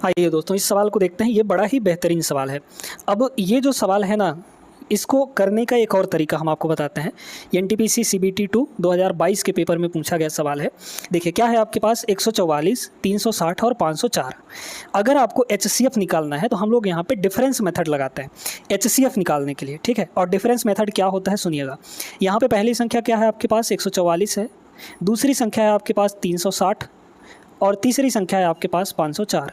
आइए दोस्तों, इस सवाल को देखते हैं। ये बड़ा ही बेहतरीन सवाल है। अब ये जो सवाल है ना, इसको करने का एक और तरीका हम आपको बताते हैं। एनटीपीसी सीबीटी 2 2022 के पेपर में पूछा गया सवाल है। देखिए क्या है आपके पास 144, 360 और 504। अगर आपको एचसीएफ निकालना है तो हम लोग यहाँ पे डिफरेंस मेथड लगाते हैं एचसीएफ निकालने के लिए, ठीक है। और डिफरेंस मेथड क्या होता है सुनिएगा। यहाँ पे पहली संख्या क्या है आपके पास 144 है, दूसरी संख्या है आपके पास 360 और तीसरी संख्या है आपके पास 504,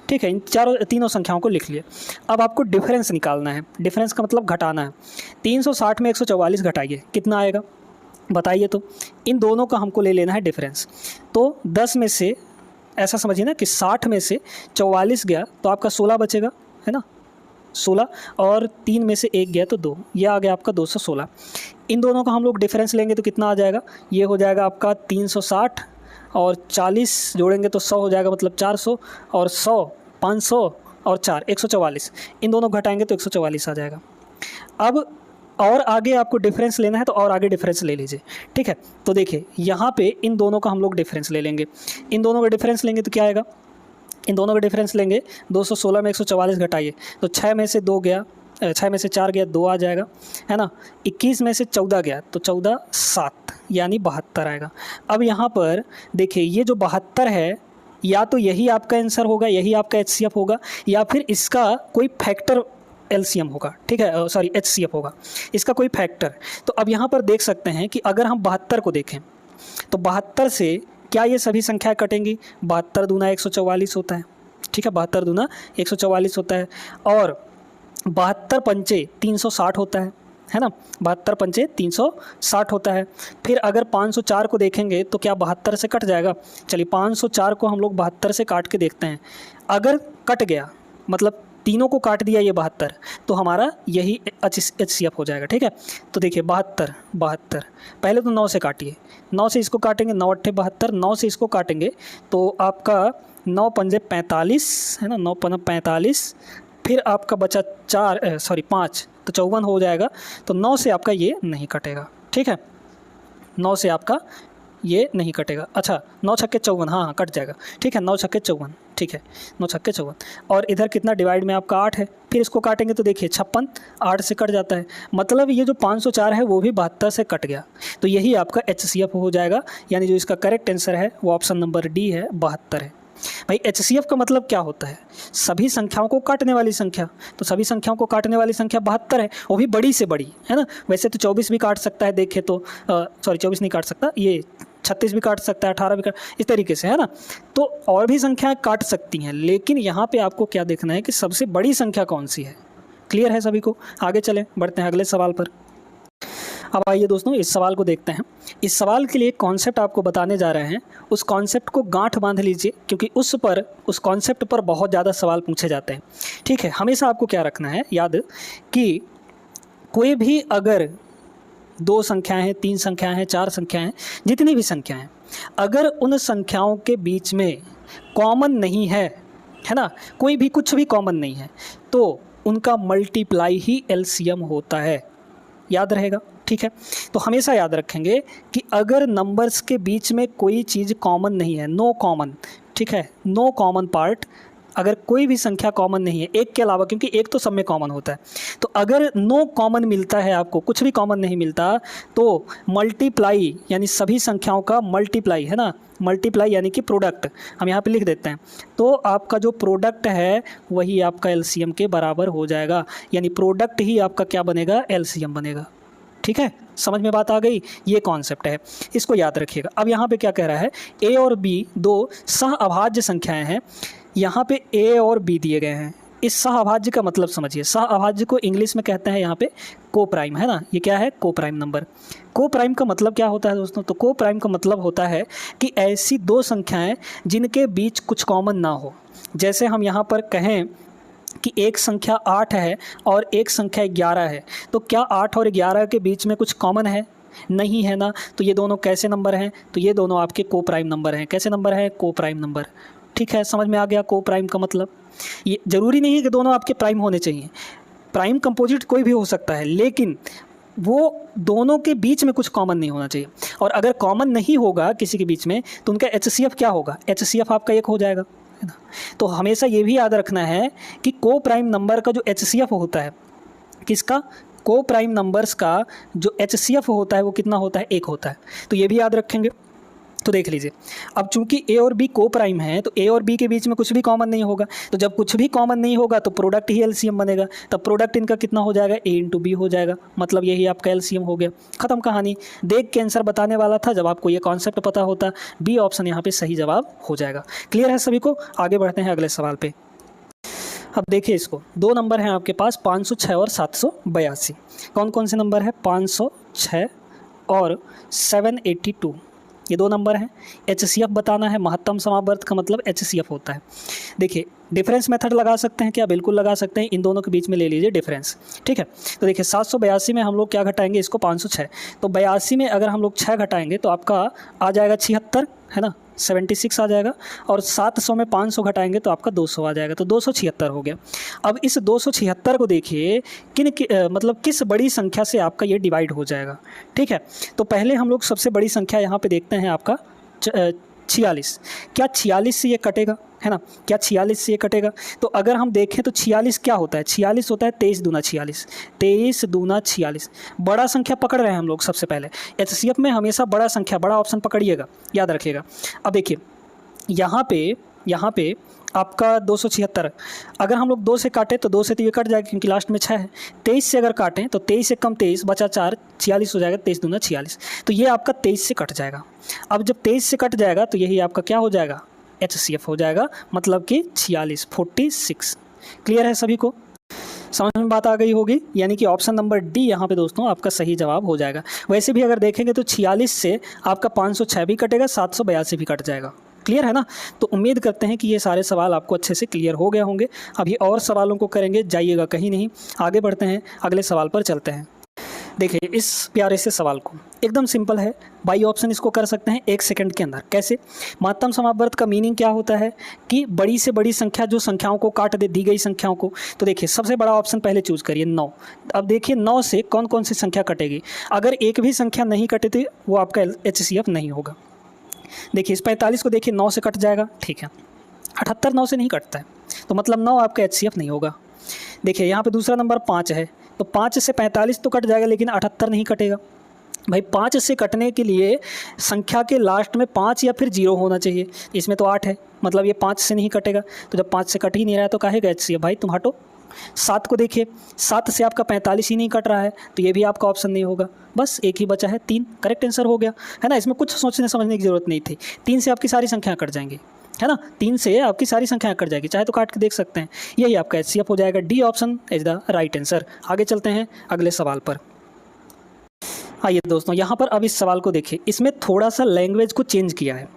ठीक है। इन तीनों संख्याओं को लिख लिए। अब आपको डिफरेंस निकालना है। डिफरेंस का मतलब घटाना है। 360 में 144 घटाइए, कितना आएगा बताइए। तो इन दोनों का हमको ले लेना है डिफरेंस। तो 10 में से ऐसा समझिए ना कि 60 में से 44 गया तो आपका 16 बचेगा, है ना, 16। और 3 में से 1 गया तो 2, ये आ गया आपका 216। इन दोनों का हम लोग डिफरेंस लेंगे तो कितना आ जाएगा, ये हो जाएगा आपका 360 और 40 जोड़ेंगे तो 100 हो जाएगा, मतलब 400 और 100 500 और 4 144। इन दोनों घटाएंगे तो 144 आ जाएगा। अब और आगे आपको डिफरेंस लेना है तो और आगे डिफरेंस ले लीजिए, ठीक है। तो देखिए यहाँ पे इन दोनों का हम लोग डिफरेंस ले लेंगे। इन दोनों का डिफरेंस लेंगे तो क्या आएगा, इन दोनों का डिफरेंस लेंगे 216 में 144 घटाइए तो 6 में से 2 गया, 6 में से 4 गया 2 आ जाएगा, है ना। 21 में से 14 गया तो 14 7 यानी 72 आएगा। अब यहाँ पर देखिए ये जो 72 है, या तो यही आपका आंसर होगा, यही आपका एचसीएफ होगा, या फिर इसका कोई फैक्टर एलसीएम होगा, ठीक है, सॉरी एचसीएफ होगा, इसका कोई फैक्टर। तो अब यहाँ पर देख सकते हैं कि अगर हम 72 को देखें तो 72 से क्या ये सभी संख्याएं कटेंगी। 72 दूना 144 होता है, ठीक है, 72 दूना 144 होता है। और 72 पंचे 360 होता है ना, 72 पंचे 360 होता है। फिर अगर 504 को देखेंगे तो क्या 72 से कट जाएगा। चलिए 504 को हम लोग 72 से काट के देखते हैं। अगर कट गया मतलब तीनों को काट दिया ये 72, तो हमारा यही एचसीएफ हो जाएगा, ठीक है। तो देखिए 72 पहले तो 9 से काटिए, 9 से इसको काटेंगे 9 8 72, 9 से इसको काटेंगे तो आपका 9 पंजे 45, है ना, 9 पंजे 45। फिर आपका बचा 5 तो 54 हो जाएगा। तो 9 से आपका ये नहीं कटेगा, ठीक है, 9 से आपका ये नहीं कटेगा। अच्छा 9 छक्के 54, हाँ कट जाएगा, ठीक है, 9 छक्के 54, ठीक है, 9 छक्के 54। और इधर कितना डिवाइड में आपका 8 है, फिर इसको काटेंगे तो देखिए 56 8 से कट जाता है, मतलब ये जो 504 है वो भी 72 से कट गया। तो यही आपका एचसीएफ हो जाएगा, यानी जो इसका करेक्ट आंसर है वो ऑप्शन नंबर डी है, 72 है। भाई एचसीएफ का मतलब क्या होता है, सभी संख्याओं को काटने वाली संख्या। तो सभी संख्याओं को काटने वाली संख्या 72 है, वो भी बड़ी से बड़ी, है ना। वैसे तो 24 भी काट सकता है, देखे तो सॉरी 24 नहीं काट सकता, ये 36 भी काट सकता है, 18 भी काट, इस तरीके से, है ना। तो और भी संख्याएं काट सकती हैं, लेकिन यहाँ पे आपको क्या देखना है कि सबसे बड़ी संख्या कौन सी है। क्लियर है सभी को। आगे चलें, बढ़ते हैं अगले सवाल पर। अब आइए दोस्तों इस सवाल को देखते हैं। इस सवाल के लिए एक कॉन्सेप्ट आपको बताने जा रहे हैं, उस कॉन्सेप्ट को गांठ बांध लीजिए, क्योंकि उस कॉन्सेप्ट पर बहुत ज़्यादा सवाल पूछे जाते हैं, ठीक है। हमेशा आपको क्या रखना है याद कि कोई भी अगर 2 संख्याएं हैं, 3 संख्याएं हैं, 4 संख्याएं हैं, जितनी भी संख्याएं हैं, अगर उन संख्याओं के बीच में कॉमन नहीं है ना, कोई भी कुछ भी कॉमन नहीं है, तो उनका मल्टीप्लाई ही एलसीएम होता है। याद रहेगा, ठीक है। तो हमेशा याद रखेंगे कि अगर नंबर्स के बीच में कोई चीज़ कॉमन नहीं है, नो कॉमन, ठीक है, नो कॉमन पार्ट, अगर कोई भी संख्या कॉमन नहीं है एक के अलावा, क्योंकि एक तो सब में कॉमन होता है, तो अगर नो कॉमन मिलता है, आपको कुछ भी कॉमन नहीं मिलता, तो मल्टीप्लाई यानी सभी संख्याओं का मल्टीप्लाई, है ना, मल्टीप्लाई यानी कि प्रोडक्ट हम यहाँ पे लिख देते हैं, तो आपका जो प्रोडक्ट है वही आपका एलसीएम के बराबर हो जाएगा, यानी प्रोडक्ट ही आपका क्या बनेगा, एलसीएम बनेगा, ठीक है। समझ में बात आ गई, ये कॉन्सेप्ट है, इसको याद रखिएगा। अब यहाँ पे क्या कह रहा है, ए और बी 2 सह अभाज्य संख्याएं हैं, यहाँ पे ए और बी दिए गए हैं। इस सह अभाज्य का मतलब समझिए, सह अभाज्य को इंग्लिश में कहते हैं यहाँ पे को प्राइम, है ना, ये क्या है, को प्राइम नंबर। को प्राइम का मतलब क्या होता है दोस्तों, तो को प्राइम का मतलब होता है कि ऐसी 2 संख्याएं जिनके बीच कुछ कॉमन ना हो। जैसे हम यहाँ पर कहें कि एक संख्या 8 है और एक संख्या 11 है, तो क्या 8 और 11 के बीच में कुछ कॉमन है, नहीं है ना। तो ये दोनों कैसे नंबर हैं, तो ये दोनों आपके को प्राइम नंबर हैं। कैसे नंबर हैं, को प्राइम नंबर, ठीक है। समझ में आ गया को प्राइम का मतलब। ये ज़रूरी नहीं है कि दोनों आपके प्राइम होने चाहिए, प्राइम कंपोजिट कोई भी हो सकता है, लेकिन वो दोनों के बीच में कुछ कॉमन नहीं होना चाहिए। और अगर कॉमन नहीं होगा किसी के बीच में तो उनका एचसीएफ क्या होगा, एचसीएफ आपका 1 हो जाएगा, है ना। तो हमेशा ये भी याद रखना है कि को प्राइम नंबर का जो HCF होता है, किसका, को प्राइम नंबर्स का जो HCF होता है वो कितना होता है, 1 होता है। तो ये भी याद रखेंगे। तो देख लीजिए, अब चूंकि ए और बी को प्राइम है तो ए और बी के बीच में कुछ भी कॉमन नहीं होगा, तो जब कुछ भी कॉमन नहीं होगा तो प्रोडक्ट ही एलसीएम बनेगा, तब प्रोडक्ट इनका कितना हो जाएगा, ए इंटू बी हो जाएगा, मतलब यही आपका एलसीएम हो गया, खत्म कहानी। देख के आंसर बताने वाला था, जब आपको ये कॉन्सेप्ट पता होता, बी ऑप्शन यहाँ पे सही जवाब हो जाएगा। क्लियर है सभी को? आगे बढ़ते हैं अगले सवाल पे। अब देखिए इसको, 2 नंबर हैं आपके पास, 506 और 782। कौन कौन से नंबर है, 506 और 782, ये 2 नंबर हैं। HCF बताना है, महत्तम समावर्त का मतलब HCF होता है। देखिए डिफरेंस मेथड लगा सकते हैं क्या, बिल्कुल लगा सकते हैं, इन दोनों के बीच में ले लीजिए डिफरेंस, ठीक है। तो देखिए 782 में हम लोग क्या घटाएंगे, इसको 506, तो 82 में अगर हम लोग 6 घटाएंगे तो आपका आ जाएगा 76, है ना, 76 आ जाएगा, और 700 में 500 घटाएंगे तो आपका 200 आ जाएगा, तो 276 हो गया। अब इस 276 को देखिए मतलब किस बड़ी संख्या से आपका ये डिवाइड हो जाएगा, ठीक है। तो पहले हम लोग सबसे बड़ी संख्या यहाँ पे देखते हैं आपका 46। क्या 46 से ये कटेगा, है ना, क्या 46 से ये कटेगा? तो अगर हम देखें तो 46 क्या होता है, 46 होता है 23 दूना 46, 23 दूना 46। बड़ा संख्या पकड़ रहे हैं हम लोग सबसे पहले, HCF में हमेशा बड़ा संख्या, बड़ा ऑप्शन पकड़िएगा, याद रखिएगा। अब देखिए यहाँ पे आपका 276, अगर हम लोग 2 से काटें तो 2 से तो ये कट जाएगा क्योंकि लास्ट में 6 है। 23 से अगर काटें तो 23 से कम 23 बचा 4, 46 हो जाएगा, 23 दूना 46, तो ये आपका 23 से कट जाएगा। अब जब 23 से कट जाएगा तो यही आपका क्या हो जाएगा, HCF हो जाएगा, मतलब कि 46। क्लियर है सभी को? समझ में बात आ गई होगी, यानी कि ऑप्शन नंबर डी यहाँ पे दोस्तों आपका सही जवाब हो जाएगा। वैसे भी अगर देखेंगे तो 46 से आपका 506 भी कटेगा, 782 भी कट जाएगा। क्लियर है ना? तो उम्मीद करते हैं कि ये सारे सवाल आपको अच्छे से क्लियर हो गए होंगे। अभी और सवालों को करेंगे, जाइएगा कहीं नहीं, आगे बढ़ते हैं, अगले सवाल पर चलते हैं। देखिए इस प्यारे से सवाल को एकदम सिंपल है, बाई ऑप्शन इसको कर सकते हैं 1 सेकंड के अंदर। कैसे? महत्तम समावर्त का मीनिंग क्या होता है कि बड़ी से बड़ी संख्या जो संख्याओं को काट दे, दी गई संख्याओं को। तो देखिए सबसे बड़ा ऑप्शन पहले चूज करिए 9। अब देखिए 9 से कौन कौन सी संख्या कटेगी, अगर एक भी संख्या नहीं कटे तो वो आपका HCF नहीं होगा। देखिए इस 45 को देखिए 9 से कट जाएगा, ठीक है। 78 9 से नहीं कटता है, तो मतलब 9 आपका HCF नहीं होगा। देखिए यहाँ पे दूसरा नंबर 5 है, तो 5 से 45 तो कट जाएगा लेकिन 78 नहीं कटेगा। भाई 5 से कटने के लिए संख्या के लास्ट में 5 या फिर 0 होना चाहिए, इसमें तो 8 है, मतलब ये 5 से नहीं कटेगा। तो जब 5 से कट ही नहीं रहा है तो काहेगा HCF, भाई तुम हटो। 7 को देखिए, 7 से आपका 45 ही नहीं कट रहा है, तो ये भी आपका ऑप्शन नहीं होगा। बस एक ही बचा है 3, करेक्ट आंसर हो गया, है ना। इसमें कुछ सोचने समझने की ज़रूरत नहीं थी, 3 से आपकी सारी संख्या कट जाएंगी, है ना, 3 से आपकी सारी संख्या कट जाएगी, चाहे तो काट के देख सकते हैं। यही आपका HCF हो जाएगा, D option is the right answer. आगे चलते हैं अगले सवाल पर। आइए दोस्तों यहाँ पर अब इस सवाल को देखिए, इसमें थोड़ा सा लैंग्वेज को चेंज किया है,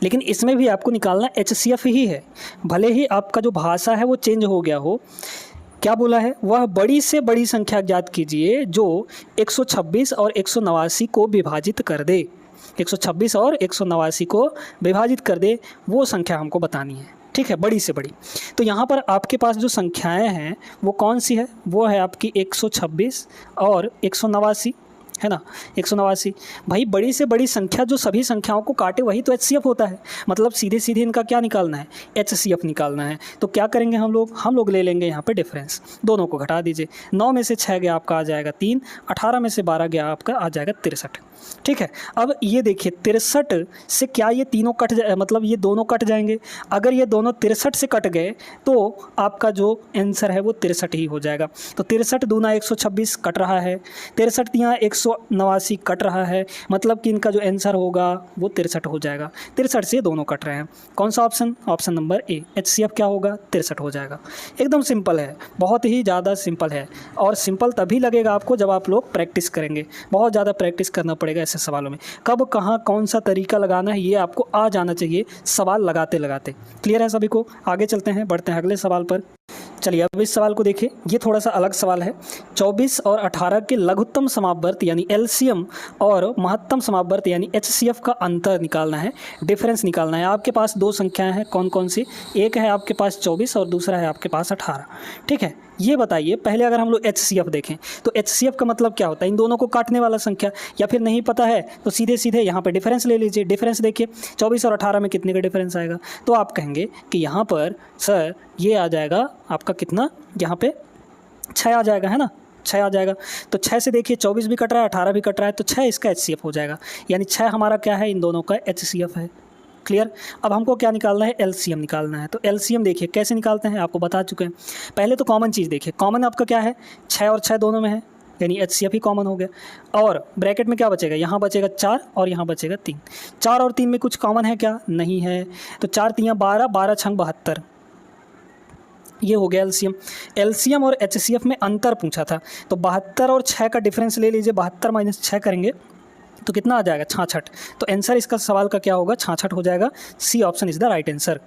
लेकिन इसमें भी आपको निकालना HCF ही है, भले ही आपका जो भाषा है वो चेंज हो गया हो। क्या बोला है, वह बड़ी से बड़ी संख्या ज्ञात कीजिए जो 126 और 189 को विभाजित कर दे। 126 और 189 को विभाजित कर दे, वो संख्या हमको बतानी है, ठीक है, बड़ी से बड़ी। तो यहाँ पर आपके पास जो संख्याएं हैं वो कौन सी है, वो है आपकी 126 और 189, है ना, 189। भाई बड़ी से बड़ी संख्या जो सभी संख्याओं को काटे वही तो HCF होता है, मतलब सीधे सीधे इनका क्या निकालना है, HCF निकालना है। तो क्या करेंगे हम लोग ले लेंगे यहाँ पे डिफरेंस, दोनों को घटा दीजिए। 9 में से 6 गया आपका आ जाएगा 3, 18 में से 12 गया आपका आ जाएगा 63, ठीक है। अब ये देखिए 63 से क्या ये तीनों कट जाए, मतलब ये दोनों कट जाएंगे। अगर ये दोनों 63 से कट गए तो आपका जो आंसर है वो 63 ही हो जाएगा। तो 63 दूना 126 कट रहा है, 63 दिया 189 कट रहा है, मतलब कि इनका जो आंसर होगा वो 63 हो जाएगा। 63 से दोनों कट रहे हैं, कौन सा option, option number A, HCF क्या होगा, 63 हो जाएगा। एकदम सिंपल है, बहुत ही ज़्यादा सिंपल है, और सिंपल तभी लगेगा आपको जब आप लोग प्रैक्टिस करेंगे। बहुत ज़्यादा प्रैक्टिस करना पड़ेगा ऐसे सवालों में, कब कहाँ कौन सा तरीका लगाना है ये आपको आ जाना चाहिए सवाल लगाते लगाते। क्लियर है सभी को? आगे चलते हैं, बढ़ते हैं अगले सवाल पर। चलिए अब इस सवाल को देखिए, ये थोड़ा सा अलग सवाल है। 24 और 18 के लघुत्तम समावर्त यानी LCM और महत्तम समावर्त यानी HCF का अंतर निकालना है, डिफरेंस निकालना है। आपके पास 2 संख्याएं हैं, कौन कौन सी, एक है आपके पास 24 और दूसरा है आपके पास 18, ठीक है। ये बताइए, पहले अगर हम लोग HCF देखें तो HCF का मतलब क्या होता है, इन दोनों को काटने वाला संख्या, या फिर नहीं पता है तो सीधे सीधे यहाँ पे डिफरेंस ले लीजिए। डिफरेंस देखिए 24 और 18 में कितने का डिफरेंस आएगा, तो आप कहेंगे कि यहाँ पर सर ये आ जाएगा आपका कितना, यहाँ पे 6 आ जाएगा, है ना, 6 आ जाएगा। तो 6 से देखिए 24 भी कट रहा है, 18 भी कट रहा है, तो 6 इसका HCF हो जाएगा, यानी 6 हमारा क्या है, इन दोनों का HCF है। क्लियर। अब हमको क्या निकालना है, LCM निकालना है। तो LCM देखिए कैसे निकालते हैं, आपको बता चुके हैं। पहले तो कॉमन चीज़ देखिए, कॉमन आपका क्या है, 6 और 6 दोनों में है, यानी HCF ही कॉमन हो गया। और ब्रैकेट में क्या बचेगा, यहाँ बचेगा 4 और यहाँ बचेगा 3। 4 और 3 में कुछ कॉमन है क्या, नहीं है। तो 4 3 12, 12 6 72, ये हो गया LCM। LCM और HCF में अंतर पूछा था, तो 72 और 6 का डिफरेंस ले लीजिए, 72 माइनस 6 करेंगे तो कितना आ जाएगा, 66। तो आंसर इसका सवाल का क्या होगा, 66 हो जाएगा। C option is the right answer.